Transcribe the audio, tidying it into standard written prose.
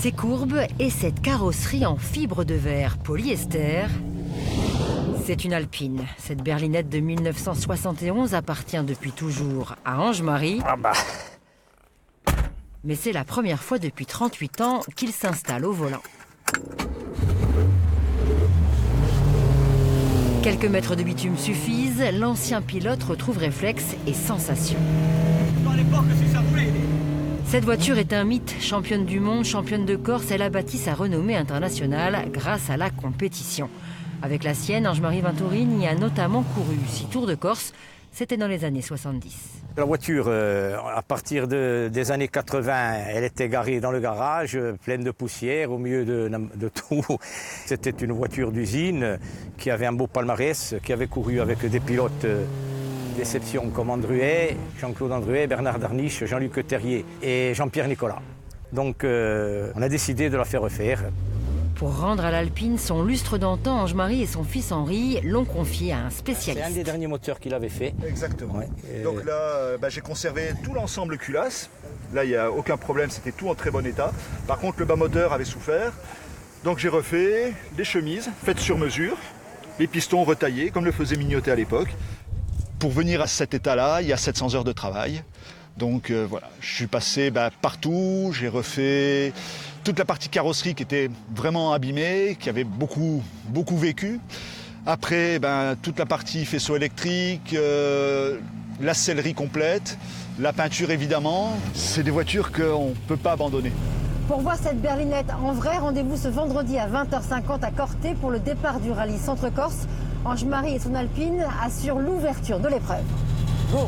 Ces courbes et cette carrosserie en fibre de verre polyester, c'est une Alpine. Cette berlinette de 1971 appartient depuis toujours à Ange-Marie. Mais c'est la première fois depuis 38 ans qu'il s'installe au volant. Quelques mètres de bitume suffisent, l'ancien pilote retrouve réflexe et sensation. Cette voiture est un mythe, championne du monde, championne de Corse, elle a bâti sa renommée internationale grâce à la compétition. Avec la sienne, Ange-Marie Venturini y a notamment couru 6 Tours de Corse, c'était dans les années 70. La voiture, à partir des années 80, elle était garée dans le garage, pleine de poussière, au milieu de tout. C'était une voiture d'usine qui avait un beau palmarès, qui avait couru avec des pilotes d'exception comme Andruet, Jean-Claude Andruet, Bernard Darniche, Jean-Luc Terrier et Jean-Pierre Nicolas. Donc on a décidé de la faire refaire. Pour rendre à l'Alpine son lustre d'antan, Ange-Marie et son fils Henri l'ont confié à un spécialiste. C'est un des derniers moteurs qu'il avait fait. Exactement. Ouais. Donc là, j'ai conservé tout l'ensemble culasse. Là, il n'y a aucun problème, c'était tout en très bon état. Par contre, le bas moteur avait souffert. Donc j'ai refait des chemises faites sur mesure, les pistons retaillés, comme le faisait Mignotet à l'époque. Pour venir à cet état-là, il y a 700 heures de travail. Donc voilà, je suis passé partout, j'ai refait toute la partie carrosserie qui était vraiment abîmée, qui avait beaucoup vécu. Après, toute la partie faisceau électrique, la sellerie complète, la peinture évidemment. C'est des voitures qu'on ne peut pas abandonner. Pour voir cette berlinette en vrai, rendez-vous ce vendredi à 20h50 à Corté pour le départ du rallye Centre-Corse. Ange-Marie et son Alpine assurent l'ouverture de l'épreuve. Go!